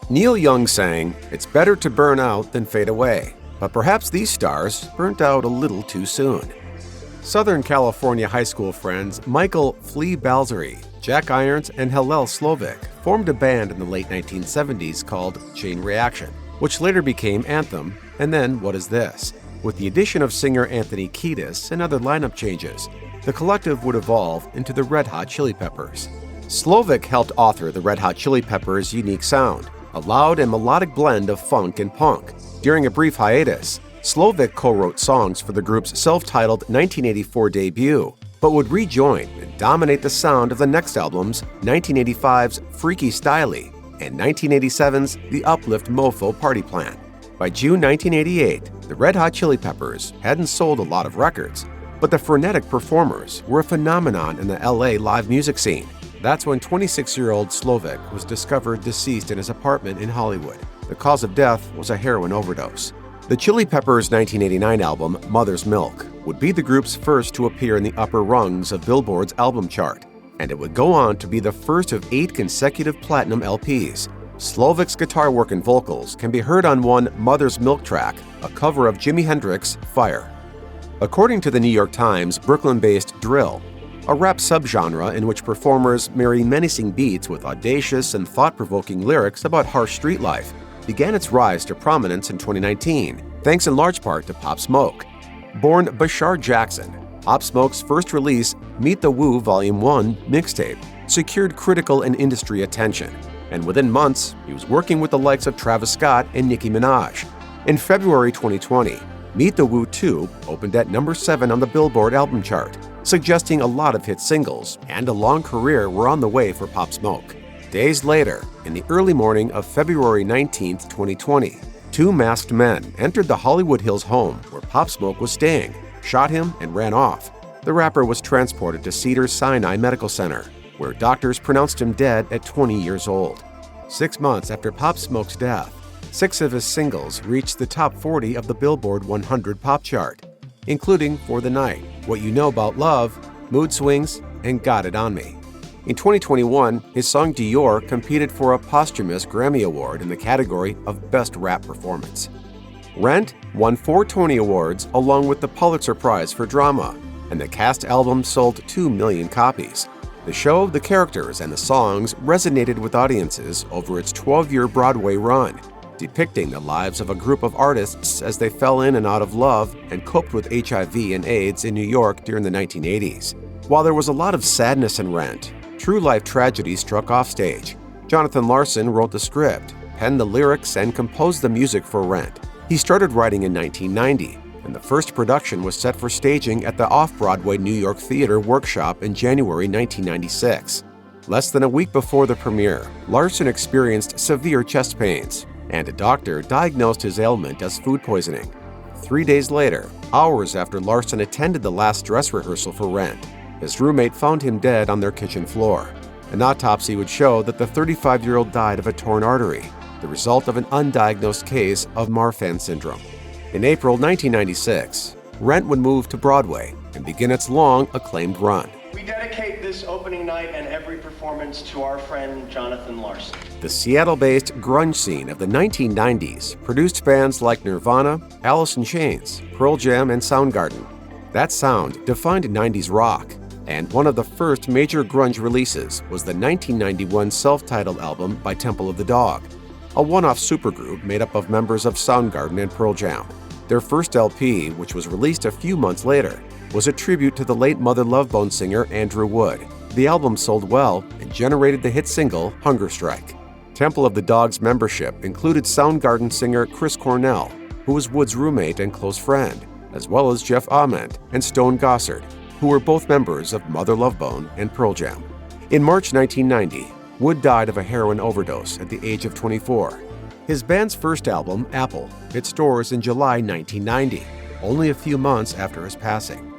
Neil Young sang, "It's better to burn out than fade away," but perhaps these stars burnt out a little too soon. Southern California high school friends Michael "Flea" Balzery, Jack Irons, and Hillel Slovak formed a band in the late 1970s called Chain Reaction, which later became Anthem, and then What Is This? With the addition of singer Anthony Kiedis and other lineup changes, the collective would evolve into the Red Hot Chili Peppers. Slovak helped author the Red Hot Chili Peppers' unique sound, a loud and melodic blend of funk and punk. During a brief hiatus, Slovak co-wrote songs for the group's self-titled 1984 debut, but would rejoin and dominate the sound of the next albums, 1985's Freaky Styley and 1987's The Uplift Mofo Party Plan. By June 1988, the Red Hot Chili Peppers hadn't sold a lot of records, but the frenetic performers were a phenomenon in the LA live music scene. That's when 26-year-old Slovak was discovered deceased in his apartment in Hollywood. The cause of death was a heroin overdose. The Chili Peppers' 1989 album, Mother's Milk, would be the group's first to appear in the upper rungs of Billboard's album chart, and it would go on to be the first of 8 consecutive platinum LPs. Slovak's guitar work and vocals can be heard on one Mother's Milk track, a cover of Jimi Hendrix's Fire. According to the New York Times, Brooklyn-based drill, a rap subgenre in which performers marry menacing beats with audacious and thought-provoking lyrics about harsh street life, began its rise to prominence in 2019, thanks in large part to Pop Smoke. Born Bashar Jackson, Pop Smoke's first release, Meet the Woo Volume 1 mixtape, secured critical and industry attention, and within months, he was working with the likes of Travis Scott and Nicki Minaj. In February 2020, Meet the Woo 2 opened at number 7 on the Billboard album chart, suggesting a lot of hit singles and a long career were on the way for Pop Smoke. Days later, in the early morning of February 19, 2020, 2 masked men entered the Hollywood Hills home where Pop Smoke was staying, shot him, and ran off. The rapper was transported to Cedars-Sinai Medical Center, where doctors pronounced him dead at 20 years old. 6 months after Pop Smoke's death, 6 of his singles reached the top 40 of the Billboard 100 pop chart, including For the Night, What You Know About Love, Mood Swings, and Got It On Me. In 2021, his song Dior competed for a posthumous Grammy Award in the category of Best Rap Performance. Rent won 4 Tony Awards along with the Pulitzer Prize for Drama, and the cast album sold 2 million copies. The show, the characters, and the songs resonated with audiences over its 12-year Broadway run, depicting the lives of a group of artists as they fell in and out of love and coped with HIV and AIDS in New York during the 1980s. While there was a lot of sadness in Rent, true-life tragedy struck offstage. Jonathan Larson wrote the script, penned the lyrics, and composed the music for Rent. He started writing in 1990, and the first production was set for staging at the Off-Broadway New York Theater Workshop in January 1996. Less than a week before the premiere, Larson experienced severe chest pains, and a doctor diagnosed his ailment as food poisoning. 3 days later, hours after Larson attended the last dress rehearsal for Rent, his roommate found him dead on their kitchen floor. An autopsy would show that the 35-year-old died of a torn artery, the result of an undiagnosed case of Marfan syndrome. In April 1996, Rent would move to Broadway and begin its long, acclaimed run. We dedicate this opening night and every performance to our friend Jonathan Larson. The Seattle-based grunge scene of the 1990s produced bands like Nirvana, Alice in Chains, Pearl Jam, and Soundgarden. That sound defined 90s rock, and one of the first major grunge releases was the 1991 self-titled album by Temple of the Dog, a one-off supergroup made up of members of Soundgarden and Pearl Jam. Their first LP, which was released a few months later, was a tribute to the late Mother Love Bone singer Andrew Wood. The album sold well and generated the hit single Hunger Strike. Temple of the Dog's membership included Soundgarden singer Chris Cornell, who was Wood's roommate and close friend, as well as Jeff Ament and Stone Gossard, who were both members of Mother Love Bone and Pearl Jam. In March 1990, Wood died of a heroin overdose at the age of 24. His band's first album, Apple, hit stores in July 1990, only a few months after his passing.